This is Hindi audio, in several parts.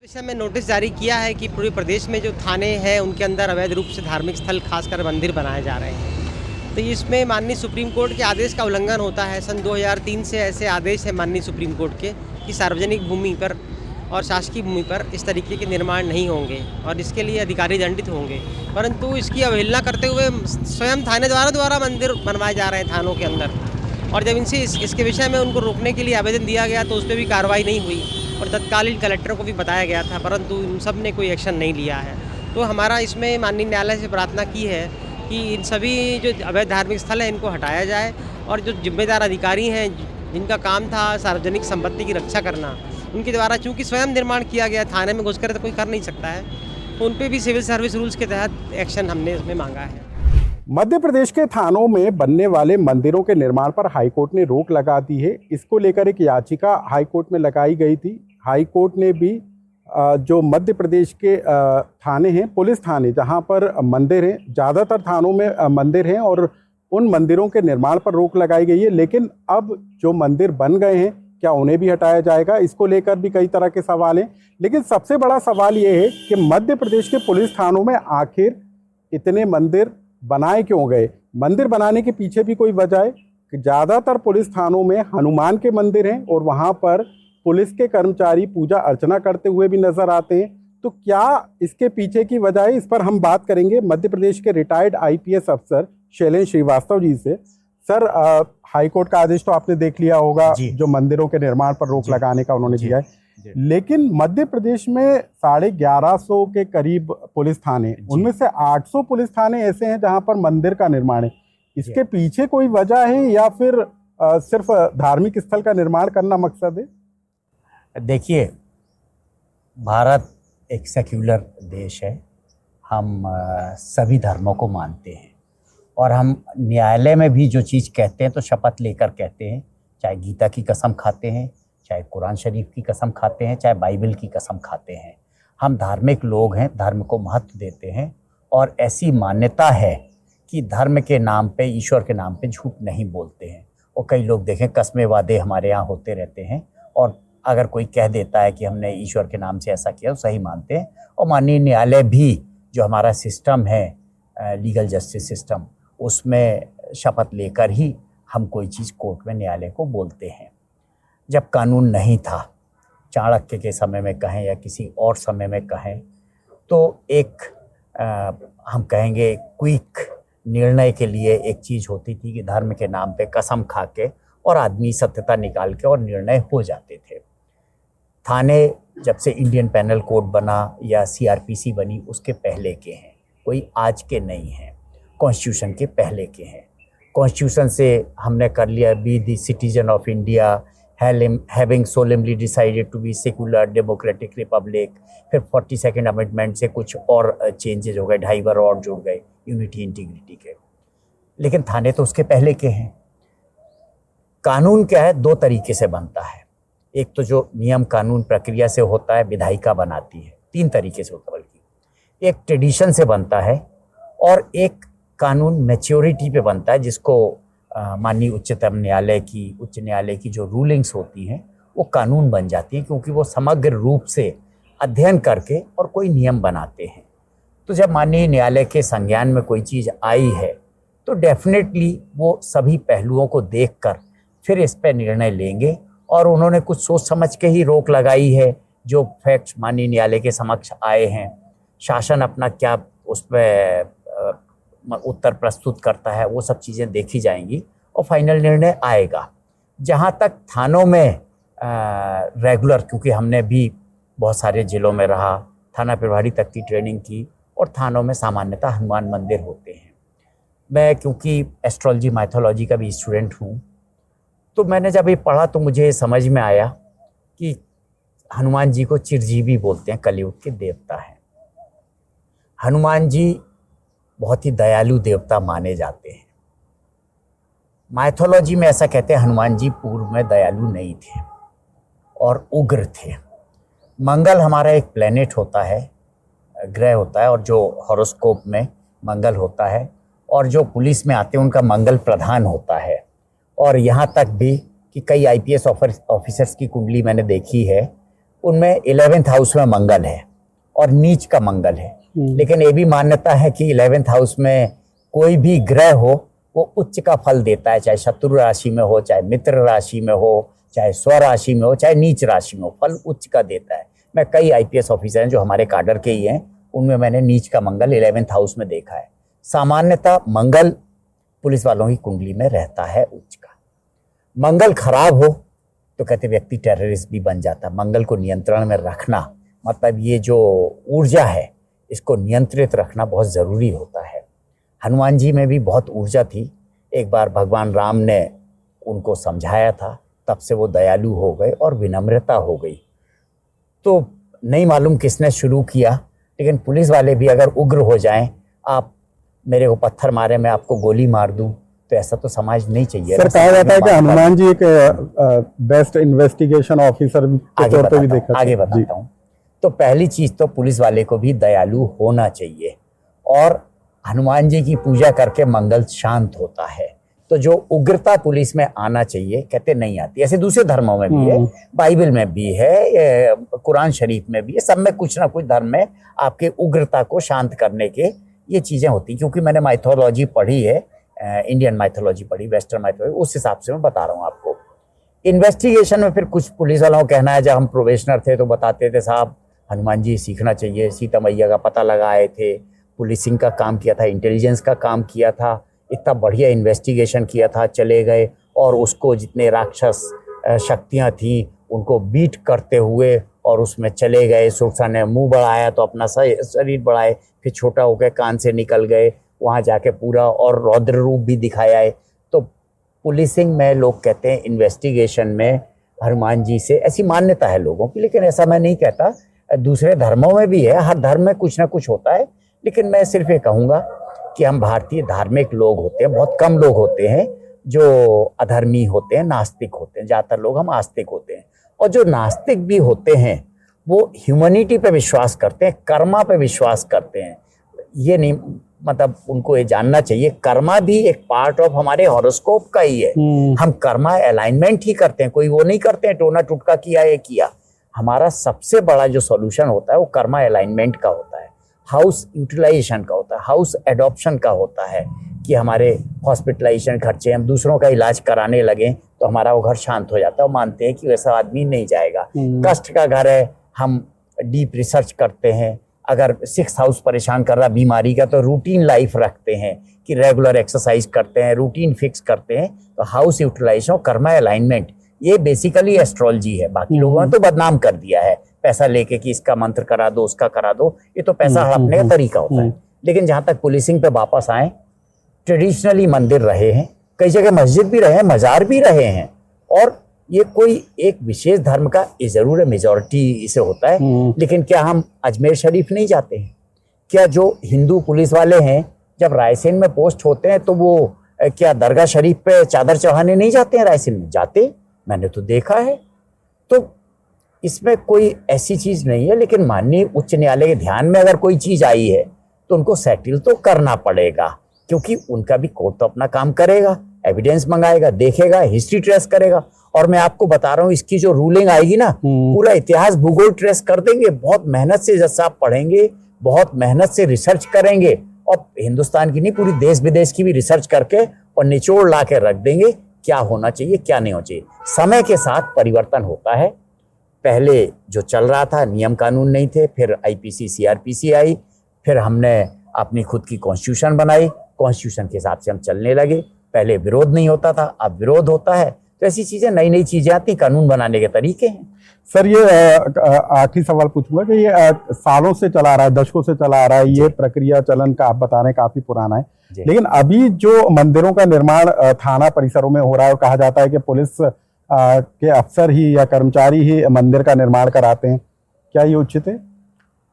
विषय में नोटिस जारी किया है कि पूरे प्रदेश में जो थाने हैं उनके अंदर अवैध रूप से धार्मिक स्थल खासकर मंदिर बनाए जा रहे हैं। तो इसमें माननीय सुप्रीम कोर्ट के आदेश का उल्लंघन होता है। सन 2003 से ऐसे आदेश है माननीय सुप्रीम कोर्ट के कि सार्वजनिक भूमि पर और शासकीय भूमि पर इस तरीके के निर्माण नहीं होंगे और इसके लिए अधिकारी दंडित होंगे। परंतु इसकी अवहेलना करते हुए स्वयं थाने द्वारा मंदिर बनवाए जा रहे हैं थानों के अंदर। और जब इनसे इसके विषय में उनको रोकने के लिए आवेदन दिया गया तो उस पर भी कार्रवाई नहीं हुई और तत्कालीन कलेक्टर को भी बताया गया था, परंतु इन सब ने कोई एक्शन नहीं लिया है। तो हमारा इसमें माननीय न्यायालय से प्रार्थना की है कि इन सभी जो अवैध धार्मिक स्थल हैं इनको हटाया जाए और जो जिम्मेदार अधिकारी हैं जिनका काम था सार्वजनिक संपत्ति की रक्षा करना, उनके द्वारा चूँकि स्वयं निर्माण किया गया थाने में घुसकर तो कोई कर नहीं सकता है, तो उन पर भी सिविल सर्विस रूल्स के तहत एक्शन हमने इसमें मांगा है। मध्य प्रदेश के थानों में बनने वाले मंदिरों के निर्माण पर हाईकोर्ट ने रोक लगा दी है। इसको लेकर एक याचिका हाईकोर्ट में लगाई गई थी। हाईकोर्ट ने भी जो मध्य प्रदेश के थाने हैं, पुलिस थाने जहां पर मंदिर हैं, ज़्यादातर थानों में मंदिर हैं और उन मंदिरों के निर्माण पर रोक लगाई गई है। लेकिन अब जो मंदिर बन गए हैं क्या उन्हें भी हटाया जाएगा, इसको लेकर भी कई तरह के सवाल हैं। लेकिन सबसे बड़ा सवाल ये है कि मध्य प्रदेश के पुलिस थानों में आखिर इतने मंदिर बनाए क्यों गए। मंदिर बनाने के पीछे भी कोई वजह है कि ज़्यादातर पुलिस थानों में हनुमान के मंदिर हैं और वहाँ पर पुलिस के कर्मचारी पूजा अर्चना करते हुए भी नजर आते हैं। तो क्या इसके पीछे की वजह है, इस पर हम बात करेंगे मध्य प्रदेश के रिटायर्ड आईपीएस अफसर शैलेंद्र श्रीवास्तव जी से। सर, हाईकोर्ट का आदेश तो आपने देख लिया होगा जो मंदिरों के निर्माण पर रोक लगाने का उन्होंने दिया है, लेकिन मध्य प्रदेश में 1150 के करीब पुलिस थाने, उनमें से 800 पुलिस थाने ऐसे हैं जहां पर मंदिर का निर्माण है। इसके पीछे कोई वजह है या फिर सिर्फ धार्मिक स्थल का निर्माण करना मकसद है? देखिए, भारत एक सेक्युलर देश है। हम सभी धर्मों को मानते हैं और हम न्यायालय में भी जो चीज़ कहते हैं तो शपथ लेकर कहते हैं, चाहे गीता की कसम खाते हैं, चाहे कुरान शरीफ की कसम खाते हैं, चाहे बाइबल की कसम खाते हैं। हम धार्मिक लोग हैं, धर्म को महत्व देते हैं और ऐसी मान्यता है कि धर्म के नाम पे, ईश्वर के नाम पे झूठ नहीं बोलते हैं। और कई लोग देखें, कस्मे वादे हमारे यहाँ होते रहते हैं और अगर कोई कह देता है कि हमने ईश्वर के नाम से ऐसा किया तो सही मानते हैं। और माननीय न्यायालय भी जो हमारा सिस्टम है, लीगल जस्टिस सिस्टम, उसमें शपथ लेकर ही हम कोई चीज़ कोर्ट में न्यायालय को बोलते हैं। जब कानून नहीं था, चाणक्य के समय में कहें या किसी और समय में कहें, तो एक हम कहेंगे क्विक निर्णय के लिए एक चीज़ होती थी कि धर्म के नाम पे कसम खा के और आदमी सत्यता निकाल के और निर्णय हो जाते थे। थाने जब से इंडियन पैनल कोड बना या सीआरपीसी बनी उसके पहले के हैं, कोई आज के नहीं हैं, कॉन्स्टिट्यूशन के पहले के हैं। कॉन्स्टिट्यूशन से हमने कर लिया be the citizen of India having solemnly decided to be secular democratic republic। फिर 42nd अमेंडमेंट से कुछ और चेंजेज हो गए, 2.5 बार और जुड़ गए यूनिटी इंटीग्रिटी के। लेकिन थाने तो उसके पहले के हैं। कानून क्या है, 2 तरीके से बनता है। एक तो जो नियम कानून प्रक्रिया से होता है, विधायिका बनाती है, 3 तरीके से होता है बल्कि। एक ट्रेडिशन से बनता है और एक कानून मैच्योरिटी पे बनता है, जिसको माननीय उच्च न्यायालय की जो रूलिंग्स होती हैं वो कानून बन जाती हैं, क्योंकि वो समग्र रूप से अध्ययन करके और कोई नियम बनाते हैं। तो जब माननीय न्यायालय के संज्ञान में कोई चीज़ आई है तो डेफिनेटली वो सभी पहलुओं को देखकर फिर इस पर निर्णय लेंगे। और उन्होंने कुछ सोच समझ के ही रोक लगाई है। जो फैक्ट्स माननीय न्यायालय के समक्ष आए हैं, शासन अपना क्या उस पर उत्तर प्रस्तुत करता है, वो सब चीज़ें देखी जाएंगी और फाइनल निर्णय आएगा। जहाँ तक थानों में रेगुलर, क्योंकि हमने भी बहुत सारे ज़िलों में रहा, थाना प्रभारी तक की ट्रेनिंग की और थानों में सामान्यतः हनुमान मंदिर होते हैं। मैं क्योंकि एस्ट्रोलॉजी माइथोलॉजी का भी स्टूडेंट हूँ, तो मैंने जब ये पढ़ा तो मुझे समझ में आया कि हनुमान जी को चिरजीवी बोलते हैं, कलयुग के देवता हैं। हनुमान जी बहुत ही दयालु देवता माने जाते हैं। माइथोलॉजी में ऐसा कहते हैं हनुमान जी पूर्व में दयालु नहीं थे और उग्र थे। मंगल हमारा एक प्लेनेट होता है, ग्रह होता है, और जो हॉरोस्कोप में मंगल होता है और जो पुलिस में आते हैं उनका मंगल प्रधान होता है। और यहाँ तक भी कि कई आईपीएस ऑफिसर्स की कुंडली मैंने देखी है उनमें 11th हाउस में मंगल है और नीच का मंगल है। लेकिन ये भी मान्यता है कि 11th हाउस में कोई भी ग्रह हो वो उच्च का फल देता है, चाहे शत्रु राशि में हो, चाहे मित्र राशि में हो, चाहे स्व राशि में हो, चाहे नीच राशि में हो, फल उच्च का देता है। मैं कई IPS ऑफिसर हैं जो हमारे काडर के ही हैं, उनमें मैंने नीच का मंगल 11th हाउस में देखा है। सामान्यतः मंगल पुलिस वालों की कुंडली में रहता है उच्च का। मंगल खराब हो तो कहते व्यक्ति टेररिस्ट भी बन जाता है। मंगल को नियंत्रण में रखना, मतलब ये जो ऊर्जा है इसको नियंत्रित रखना बहुत ज़रूरी होता है। हनुमान जी में भी बहुत ऊर्जा थी। एक बार भगवान राम ने उनको समझाया था, तब से वो दयालु हो गए और विनम्रता हो गई। तो नहीं मालूम किसने शुरू किया, लेकिन पुलिस वाले भी अगर उग्र हो जाएं, आप मेरे को पत्थर मारे मैं आपको गोली मार दूं, तो ऐसा तो समाज नहीं चाहिए। सर कहा जाता है कि हनुमान जी एक बेस्ट इन्वेस्टिगेशन ऑफिसर के तौर पे भी देखा। आगे बताता हूँ। तो पहली चीज तो पुलिस वाले को भी दयालु होना चाहिए और हनुमान जी की पूजा करके मंगल शांत होता है। तो जो उग्रता पुलिस में आना चाहिए, कहते नहीं आती। ऐसे दूसरे धर्मों में भी है, बाइबल में भी है, कुरान शरीफ में भी है, सब में कुछ ना कुछ धर्म में आपके उग्रता को शांत करने के ये चीज़ें होती। क्योंकि मैंने माइथोलॉजी पढ़ी है, इंडियन माइथोलॉजी पढ़ी, वेस्टर्न माइथोलॉजी, उस हिसाब से मैं बता रहा हूँ आपको। इन्वेस्टिगेशन में फिर कुछ पुलिस वालों को कहना है, जब हम प्रोबेशनर थे तो बताते थे साहब हनुमान जी सीखना चाहिए, सीता मैया का पता लगाए थे, पुलिसिंग का काम किया था, इंटेलिजेंस का काम किया था, इतना बढ़िया इन्वेस्टिगेशन किया था, चले गए और उसको जितने राक्षस शक्तियाँ थी उनको बीट करते हुए और उसमें चले गए। सुरसा ने मुंह बढ़ाया तो अपना शरीर बढ़ाए, फिर छोटा हो गए, कान से निकल गए, वहाँ जाके पूरा और रौद्र रूप भी दिखाया है। तो पुलिसिंग में लोग कहते हैं इन्वेस्टिगेशन में हनुमान जी से, ऐसी मान्यता है लोगों की, लेकिन ऐसा मैं नहीं कहता। दूसरे धर्मों में भी है, हर धर्म में कुछ ना कुछ होता है। लेकिन मैं सिर्फ ये कहूँगा कि हम भारतीय धार्मिक लोग होते हैं, बहुत कम लोग होते हैं जो अधर्मी होते हैं, नास्तिक होते हैं। ज़्यादातर लोग हम आस्तिक होते हैं, और जो नास्तिक भी होते हैं वो ह्यूमैनिटी पे विश्वास करते हैं, कर्मा पे विश्वास करते हैं। ये नहीं, मतलब उनको ये जानना चाहिए कर्मा भी एक पार्ट ऑफ हमारे हॉरोस्कोप का ही है। हम कर्मा अलाइनमेंट ही करते हैं, कोई वो नहीं करते हैं टोना टुटका किया ये किया। हमारा सबसे बड़ा जो सॉल्यूशन होता है वो कर्मा अलाइनमेंट का होता है, हाउस यूटिलाइजेशन का होता है, हाउस एडॉप्शन का होता है कि हमारे हॉस्पिटलाइजेशन खर्चे, हम दूसरों का इलाज कराने लगे तो हमारा वो घर शांत हो जाता है। वो मानते हैं कि वैसा आदमी नहीं जाएगा। कष्ट का घर है, हम डीप रिसर्च करते हैं। अगर 6th हाउस परेशान कर रहा बीमारी का, तो रूटीन लाइफ रखते हैं कि रेगुलर एक्सरसाइज करते हैं, रूटीन फिक्स करते हैं। तो हाउस यूटिलाइजेशन और कर्मा अलाइनमेंट ये बेसिकली एस्ट्रोलॉजी है। बाकी लोगों ने तो बदनाम कर दिया है पैसा लेके कि इसका मंत्र करा दो, उसका करा दो, ये तो पैसा हड़पने का तरीका होता है। लेकिन जहाँ तक पुलिसिंग पे वापस आए, ट्रेडिशनली मंदिर रहे हैं, कई जगह मस्जिद भी रहे हैं, मज़ार भी रहे हैं, और ये कोई एक विशेष धर्म का ये जरूर है, मेजॉरिटी इसे होता है। लेकिन क्या हम अजमेर शरीफ नहीं जाते हैं? क्या जो हिंदू पुलिस वाले हैं जब रायसेन में पोस्ट होते हैं तो वो क्या दरगाह शरीफ पे चादर चढ़ाने नहीं जाते हैं? रायसेन में जाते, मैंने तो देखा है। तो इसमें कोई ऐसी चीज़ नहीं है। लेकिन माननीय उच्च न्यायालय के ध्यान में अगर कोई चीज़ आई है तो उनको सेटल तो करना पड़ेगा, क्योंकि उनका भी कोर्ट तो अपना काम करेगा, एविडेंस मंगाएगा, देखेगा, हिस्ट्री ट्रेस करेगा। और मैं आपको बता रहा हूँ, इसकी जो रूलिंग आएगी ना, पूरा इतिहास भूगोल ट्रेस कर देंगे। बहुत मेहनत से जज साहब पढ़ेंगे, बहुत मेहनत से रिसर्च करेंगे, और हिंदुस्तान की नहीं पूरी देश विदेश की भी रिसर्च करके और निचोड़ ला के रख देंगे क्या होना चाहिए क्या नहीं होना चाहिए। समय के साथ परिवर्तन होता है। पहले जो चल रहा था नियम कानून नहीं थे, फिर IPC CRPC आई, फिर हमने अपनी खुद की कॉन्स्टिट्यूशन बनाई, कॉन्स्टिट्यूशन के हिसाब से हम चलने लगे। पहले विरोध नहीं होता था, अब विरोध होता है। तो ऐसी चीज़ें, नई नई चीज़ें आती, कानून बनाने के तरीके हैं। सर ये आखिरी सवाल पूछूंगा कि ये सालों से चला आ रहा है, दशकों से चला आ रहा है, ये प्रक्रिया चलन का आप बता रहे हैं काफी पुराना है, लेकिन अभी जो मंदिरों का निर्माण थाना परिसरों में हो रहा है, कहा जाता है कि पुलिस के अफसर ही या कर्मचारी ही मंदिर का निर्माण कराते हैं, क्या ये उचित है?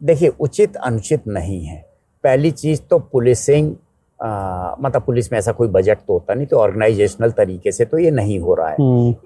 देखिए, उचित अनुचित नहीं है। पहली चीज़ तो पुलिसिंग, मतलब पुलिस में ऐसा कोई बजट तो होता नहीं, तो ऑर्गेनाइजेशनल तरीके से तो ये नहीं हो रहा है।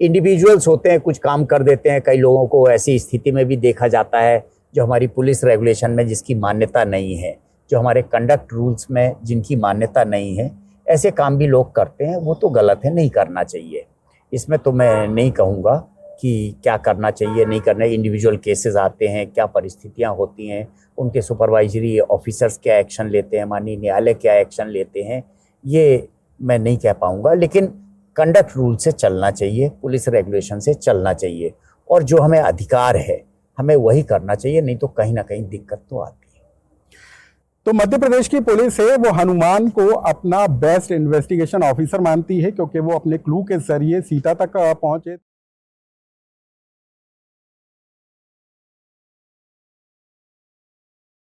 इंडिविजुअल्स होते हैं, कुछ काम कर देते हैं। कई लोगों को ऐसी स्थिति में भी देखा जाता है जो हमारी पुलिस रेगुलेशन में जिसकी मान्यता नहीं है, जो हमारे कंडक्ट रूल्स में जिनकी मान्यता नहीं है, ऐसे काम भी लोग करते हैं। वो तो गलत है, नहीं करना चाहिए। इसमें तो मैं नहीं कहूँगा कि क्या करना चाहिए नहीं करना, इंडिविजुअल केसेस आते हैं, क्या परिस्थितियां होती हैं, उनके सुपरवाइजरी ऑफिसर्स क्या एक्शन लेते हैं, माननीय न्यायालय क्या एक्शन लेते हैं, ये मैं नहीं कह पाऊंगा। लेकिन कंडक्ट रूल से चलना चाहिए, पुलिस रेगुलेशन से चलना चाहिए, और जो हमें अधिकार है हमें वही करना चाहिए, नहीं तो कहीं ना कहीं दिक्कत तो आती है। तो मध्य प्रदेश की पुलिस है वो हनुमान को अपना बेस्ट इन्वेस्टिगेशन ऑफिसर मानती है, क्योंकि वो अपने क्लू के जरिए सीता तक पहुंचे।